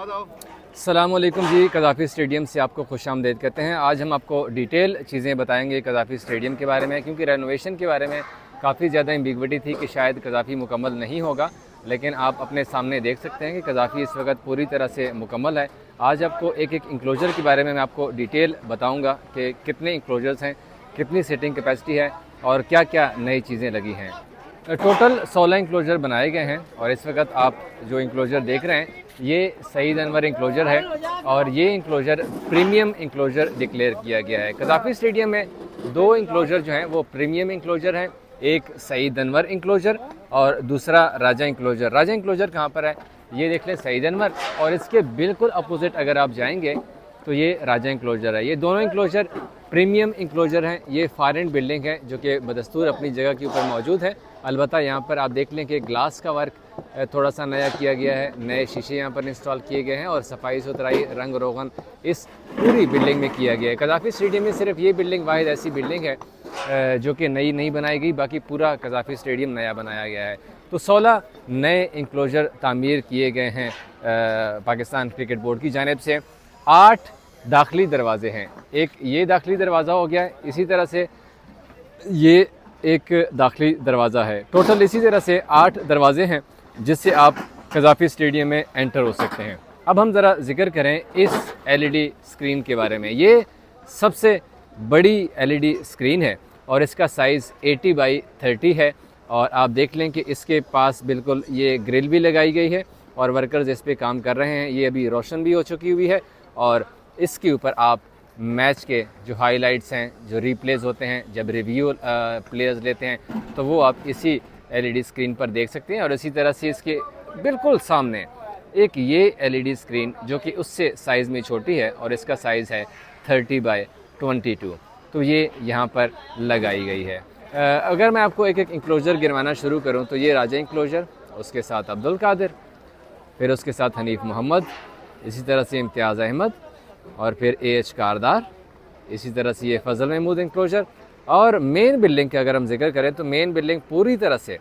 अस्सलामुअलैकुम जी, कज़ाफ़ी स्टेडियम से आपको खुशामदीद कहते हैं। आज हम आपको डिटेल चीज़ें बताएंगे कज़ाफ़ी स्टेडियम के बारे में, क्योंकि रेनोवेशन के बारे में काफ़ी ज़्यादा एम्बिग्विटी थी कि शायद कज़ाफ़ी मुकम्मल नहीं होगा, लेकिन आप अपने सामने देख सकते हैं कि कज़ाफ़ी इस वक्त पूरी तरह से मुकम्मल है। आज आपको एक एक इंक्लोजर के बारे में मैं आपको डिटेल बताऊँगा कि कितने इंक्लोजर्स हैं, कितनी सीटिंग कैपेसिटी है और क्या क्या नई चीज़ें लगी हैं। टोटल 16 इंक्लोजर बनाए गए हैं और इस वक्त आप जो इंक्लोजर देख रहे हैं ये सईद अनवर इंक्लोजर है और ये इंक्लोजर प्रीमियम इंक्लोजर डिक्लेयर किया गया है। कज़ाफ़ी स्टेडियम में दो इंक्लोजर जो हैं वो प्रीमियम इंक्लोजर हैं, एक सईद अनवर इंक्लोजर और दूसरा राजा इंक्लोजर। राजा इंक्लोजर कहाँ पर है ये देख लें, सईद अनवर, और इसके बिल्कुल अपोजिट अगर आप जाएंगे तो ये राजा इंक्लोजर है। ये दोनों इंक्लोजर प्रीमियम इंक्लोजर हैं। ये फॉरेन बिल्डिंग है जो कि बदस्तूर अपनी जगह के ऊपर मौजूद है। अलबत्ता यहाँ पर आप देख लें कि ग्लास का वर्क थोड़ा सा नया किया गया है, नए शीशे यहाँ पर इंस्टॉल किए गए हैं और सफाई सुथराई रंग रोगन इस पूरी बिल्डिंग में किया गया है। कज़ाफ़ी स्टेडियम में सिर्फ ये बिल्डिंग वाहिद ऐसी बिल्डिंग है जो कि नई नहीं बनाई गई, बाकी पूरा कज़ाफ़ी स्टेडियम नया बनाया गया है। तो 16 नए इंक्लोजर तामीर किए गए हैं पाकिस्तान क्रिकेट बोर्ड की जानिब से। 8 दाखिली दरवाजे हैं, एक ये दाखिली दरवाज़ा हो गया है, इसी तरह से ये एक दाखिली दरवाज़ा है। टोटल इसी तरह से 8 दरवाजे हैं जिससे आप कज़ाफ़ी स्टेडियम में एंटर हो सकते हैं। अब हम ज़रा जिक्र करें इस एलईडी स्क्रीन के बारे में। ये सबसे बड़ी एलईडी स्क्रीन है और इसका साइज़ 80 बाई 30 है और आप देख लें कि इसके पास बिल्कुल ये ग्रिल भी लगाई गई है और वर्कर्स इस पे काम कर रहे हैं। ये अभी रोशन भी हो चुकी हुई है और इसके ऊपर आप मैच के जो हाइलाइट्स हैं, जो रीप्लेस होते हैं, जब रिव्यू प्लेयर्स लेते हैं तो वो आप इसी एलईडी स्क्रीन पर देख सकते हैं। और इसी तरह से इसके बिल्कुल सामने एक ये एलईडी स्क्रीन जो कि उससे साइज़ में छोटी है और इसका साइज़ है 30 बाई 22, तो ये यहाँ पर लगाई गई है। अगर मैं आपको एक एक इंक्लोजर गिनवाना शुरू करूँ तो ये राजा इंक्लोजर, उसके साथ अब्दुल कादिर, फिर उसके साथ हनीफ मोहम्मद, इसी तरह से इम्तियाज़ अहमद और फिर एएच कारदार, इसी तरह से ये फजल महमूद इंक्लोजर। और मेन बिल्डिंग का अगर हम जिक्र करें तो मेन बिल्डिंग पूरी तरह से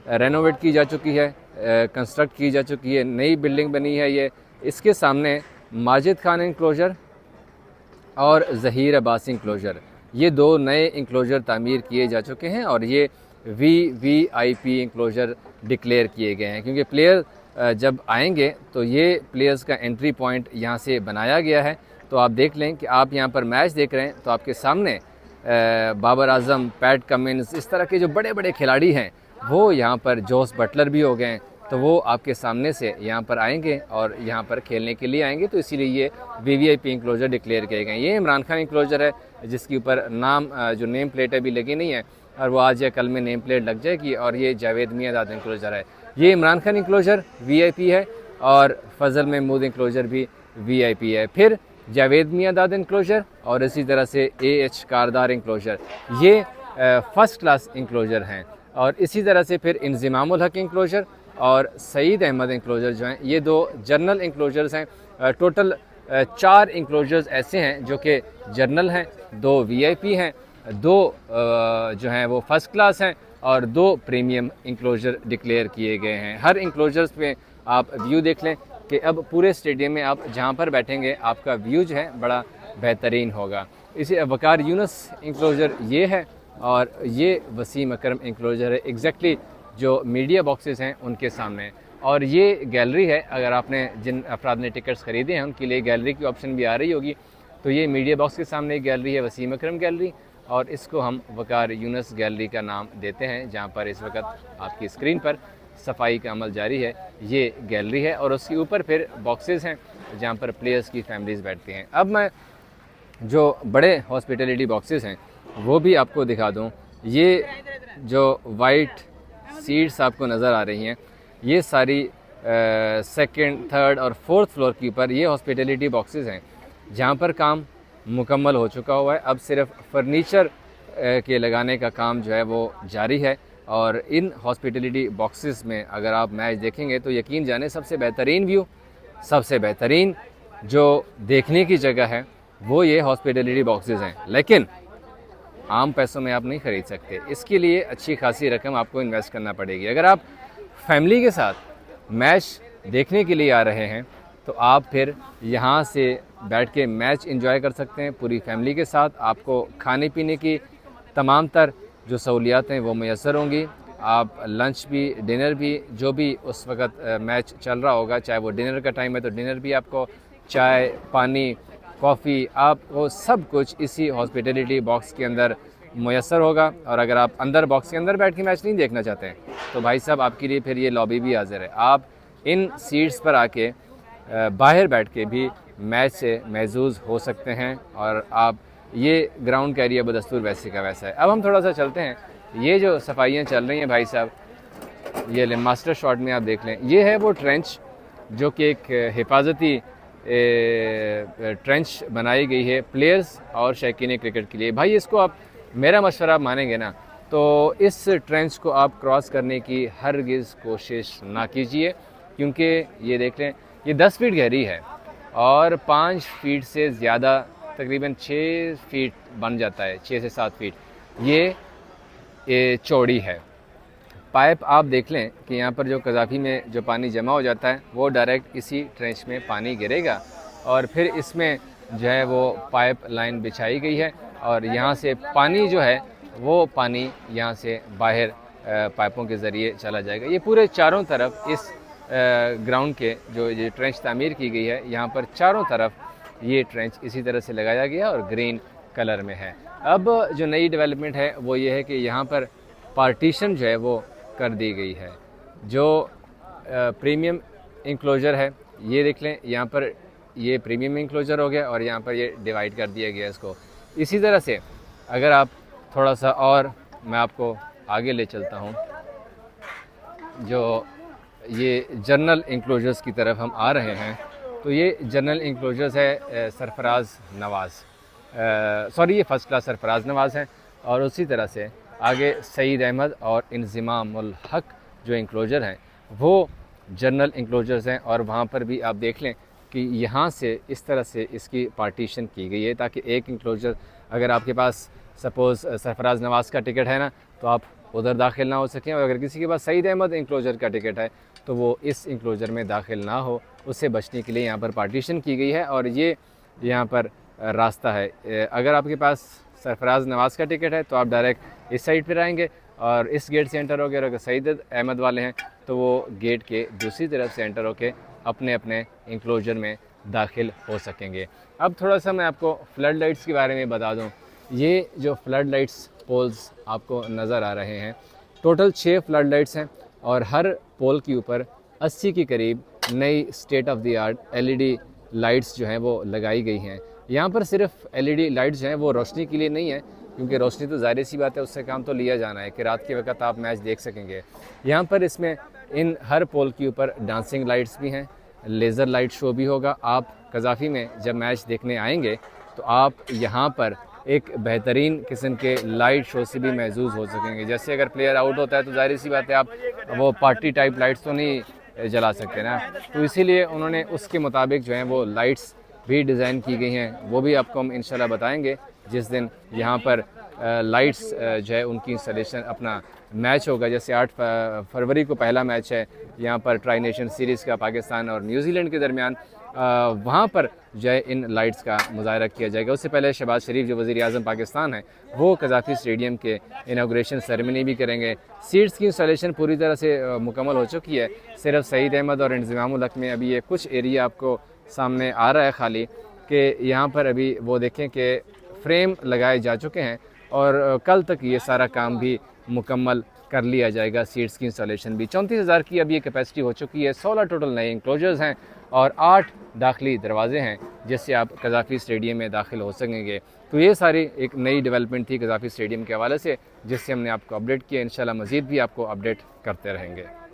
रेनोवेट की जा चुकी है, कंस्ट्रक्ट की जा चुकी है, नई बिल्डिंग बनी है ये। इसके सामने माजिद खान इंक्लोजर और ज़हीर अब्बासी इंक्लोजर, ये दो नए इंक्लोजर तामीर किए जा चुके हैं और ये वीवीआईपी इंक्लोजर डिक्लेयर किए गए हैं, क्योंकि प्लेयर जब आएंगे तो ये प्लेयर्स का एंट्री पॉइंट यहाँ से बनाया गया है। तो आप देख लें कि आप यहाँ पर मैच देख रहे हैं तो आपके सामने बाबर आजम, पैट कमिंस, इस तरह के जो बड़े बड़े खिलाड़ी हैं वो यहाँ पर, जोस बटलर भी हो गए हैं, तो वो आपके सामने से यहाँ पर आएंगे और यहाँ पर खेलने के लिए आएंगे। तो इसीलिए ये वीवीआईपी इंक्लोजर डिक्लेयर किए गए। ये इमरान खान इंक्लोजर है जिसके ऊपर नाम जो नेम प्लेट अभी लगी नहीं है और वो आज या कल में नेम प्लेट लग जाएगी। और ये जावेद मियांदाद इंक्लोजर है। ये इमरान खान इंक्लोजर वीआईपी है और फजल महमूद इंक्लोजर भी वीआईपी है। फिर जावेद मियांदाद इंक्लोजर और इसी तरह से एएच कारदार इंक्लोजर, ये फ़र्स्ट क्लास इंक्लोजर हैं। और इसी तरह से फिर इंज़िमामुल हक इंक्लोजर और सईद अहमद इंक्लोजर जो हैं ये 2 जनरल इंक्लोजर्स हैं। टोटल 4 इंक्लोजर्स ऐसे हैं जो कि जनरल हैं, 2 वीआईपी हैं, 2 जो हैं वो फ़र्स्ट क्लास हैं और 2 प्रीमियम इंक्लोजर डिक्लेयर किए गए हैं। हर इंक्लोजर्स पे आप व्यू देख लें कि अब पूरे स्टेडियम में आप जहाँ पर बैठेंगे आपका व्यू जो है बड़ा बेहतरीन होगा। इसी वकार यूनुस इंक्लोजर ये है और ये वसीम अकरम इंक्लोजर है, एग्जैक्टली जो मीडिया बॉक्सेस हैं उनके सामने। और ये गैलरी है, अगर आपने जिन अफराद ने टिकट्स ख़रीदे हैं उनके लिए गैलरी की ऑप्शन भी आ रही होगी। तो ये मीडिया बॉक्स के सामने एक गैलरी है, वसीम अकरम गैलरी, और इसको हम वकार यूनुस गैलरी का नाम देते हैं, जहाँ पर इस वक्त आपकी स्क्रीन पर सफाई का अमल जारी है। ये गैलरी है और उसके ऊपर फिर बॉक्सेस हैं जहाँ पर प्लेयर्स की फैमिलीज़ बैठती हैं। अब मैं जो बड़े हॉस्पिटलिटी बॉक्सेस हैं वो भी आपको दिखा दूँ। ये जो वाइट सीट्स आपको नज़र आ रही हैं ये सारी सेकंड, थर्ड और फोर्थ फ्लोर के ऊपर ये हॉस्पिटलिटी बॉक्सेस हैं जहाँ पर काम मुकम्मल हो चुका हुआ है। अब सिर्फ फर्नीचर के लगाने का काम जो है वो जारी है। और इन हॉस्पिटलिटी बॉक्सेस में अगर आप मैच देखेंगे तो यकीन जाने सबसे बेहतरीन व्यू, सबसे बेहतरीन जो देखने की जगह है वो ये हॉस्पिटलिटी बॉक्सेस हैं। लेकिन आम पैसों में आप नहीं ख़रीद सकते, इसके लिए अच्छी खासी रकम आपको इन्वेस्ट करना पड़ेगी। अगर आप फैमिली के साथ मैच देखने के लिए आ रहे हैं तो आप फिर यहाँ से बैठ के मैच एंजॉय कर सकते हैं पूरी फैमिली के साथ। आपको खाने पीने की तमाम तर जो सहूलियात हैं वो मैसर होंगी। आप लंच भी, डिनर भी, जो भी उस वक़्त मैच चल रहा होगा, चाहे वो डिनर का टाइम है तो डिनर भी आपको, चाय, पानी, कॉफ़ी, आपको सब कुछ इसी हॉस्पिटैलिटी बॉक्स के अंदर मैसर होगा। और अगर आप अंदर बॉक्स के अंदर बैठ के मैच नहीं देखना चाहते हैं तो भाई साहब आपके लिए फिर ये लॉबी भी हाज़िर है। आप इन सीट्स पर आके बाहर बैठ के भी मैच से महजूज़ हो सकते हैं। और आप ये ग्राउंड का एरिया बदस्तूर वैसे का वैसा है। अब हम थोड़ा सा चलते हैं। ये जो सफाइयाँ चल रही हैं भाई साहब, ये ले मास्टर शॉट में आप देख लें, ये है वो ट्रेंच जो कि एक हिफाजती ट्रेंच बनाई गई है प्लेयर्स और शौकीन क्रिकेट के लिए। भाई इसको आप, मेरा मशवरा आप मानेंगे ना, तो इस ट्रेंच को आप क्रॉस करने की हरगिज़ कोशिश ना कीजिए, क्योंकि ये देख लें ये 10 फीट गहरी है और 5 फीट से ज़्यादा, तकरीबन 6 फीट बन जाता है, 6 से 7 फीट ये चौड़ी है। पाइप आप देख लें कि यहाँ पर जो कज़ाफ़ी में जो पानी जमा हो जाता है वो डायरेक्ट इसी ट्रेंच में पानी गिरेगा और फिर इसमें जो है वो पाइप लाइन बिछाई गई है और यहाँ से पानी जो है वो पानी यहाँ से बाहर पाइपों के ज़रिए चला जाएगा। ये पूरे चारों तरफ इस ग्राउंड के जो ये ट्रेंच तामीर की गई है, यहाँ पर चारों तरफ ये ट्रेंच इसी तरह से लगाया गया और ग्रीन कलर में है। अब जो नई डेवलपमेंट है वो ये है कि यहाँ पर पार्टीशन जो है वो कर दी गई है। जो प्रीमियम इंक्लोजर है ये देख लें, यहाँ पर ये प्रीमियम इंक्लोजर हो गया और यहाँ पर ये डिवाइड कर दिया गया इसको। इसी तरह से अगर आप थोड़ा सा और मैं आपको आगे ले चलता हूँ, जो ये जर्नल इंक्लोजर्स की तरफ हम आ रहे हैं, तो ये जर्नल इंक्लोजर्स है सरफराज नवाज़, सॉरी ये फ़र्स्ट क्लास सरफराज नवाज़ हैं। और उसी तरह से आगे सईद अहमद और इंज़िमामुल हक जो इंक्लोजर हैं वो जर्नल इंक्लोजर्स हैं। और वहाँ पर भी आप देख लें कि यहाँ से इस तरह से इसकी पार्टीशन की गई है ताकि एक इंक्लोजर, अगर आपके पास सपोज़ सरफराज नवाज़ का टिकट है ना, तो आप उधर दाखिल ना हो सकें, और अगर किसी के पास सईद अहमद इंक्लोजर का टिकट है तो वो इस इंक्लोजर में दाखिल ना हो, उससे बचने के लिए यहाँ पर पार्टीशन की गई है। और ये यहाँ पर रास्ता है, अगर आपके पास सरफराज नवाज़ का टिकट है तो आप डायरेक्ट इस साइड पर आएंगे और इस गेट से एंटर हो गए, और अगर सईद अहमद वाले हैं तो वो गेट के दूसरी तरफ से एंटर होकर अपने अपने इंक्लोजर में दाखिल हो सकेंगे। अब थोड़ा सा मैं आपको फ्लड लाइट्स के बारे में बता दूं। ये जो फ्लड लाइट्स पोल्स आपको नज़र आ रहे हैं, टोटल 6 फ्लड लाइट्स हैं और हर पोल के ऊपर 80 के करीब नई state of the art LED lights जो हैं वो लगाई गई हैं। यहाँ पर सिर्फ LED लाइट्स जो हैं वो रोशनी के लिए नहीं है, क्योंकि रोशनी तो ज़ाहिर सी बात है उससे काम तो लिया जाना है कि रात के वक्त आप मैच देख सकेंगे। यहाँ पर इसमें इन हर पोल के ऊपर डांसिंग लाइट्स भी हैं, लेज़र लाइट शो भी होगा। आप कज़ाफ़ी में जब मैच देखने आएंगे तो आप यहाँ पर एक बेहतरीन किस्म के लाइट शो से भी महजूज़ हो सकेंगे। जैसे अगर प्लेयर आउट होता है तो ज़ाहिर सी बात है आप वो पार्टी टाइप लाइट्स तो नहीं जला सकते ना, तो इसीलिए उन्होंने उसके मुताबिक जो है वो लाइट्स भी डिज़ाइन की गई हैं। वो भी आपको हम इंशाल्लाह बताएंगे जिस दिन यहाँ पर लाइट्स जो है उनकी इंस्टॉलेशन, अपना मैच होगा। जैसे 8 फरवरी को पहला मैच है यहाँ पर ट्राई नेशन सीरीज़ का पाकिस्तान और न्यूजीलैंड के दरमियान, वहाँ पर जो है इन लाइट्स का मुजाहरा किया जाएगा। उससे पहले शहबाज शरीफ जो वज़ीर आज़म पाकिस्तान है वो कज़ाफ़ी स्टेडियम के इनाग्रेशन सेरेमनी भी करेंगे। सीट्स की इंस्टॉलेशन पूरी तरह से मुकम्मल हो चुकी है। सिर्फ सईद अहमद और इंज़िमामुल हक में अभी ये कुछ एरिया आपको सामने आ रहा है खाली, कि यहाँ पर अभी वो देखें कि फ्रेम लगाए जा चुके हैं और कल तक ये सारा काम भी मुकम्मल कर लिया जाएगा। सीट्स की इंस्टॉलेशन भी 34,000 की अब ये कैपेसिटी हो चुकी है। 16 टोटल नए इंक्लोजर्स हैं और 8 दाखिली दरवाजे हैं जिससे आप कज़ाफ़ी स्टेडियम में दाखिल हो सकेंगे। तो ये सारी एक नई डेवलपमेंट थी कज़ाफ़ी स्टेडियम के हवाले से, जिससे हमने आपको अपडेट किया। इंशाल्लाह मज़ीद भी आपको अपडेट करते रहेंगे।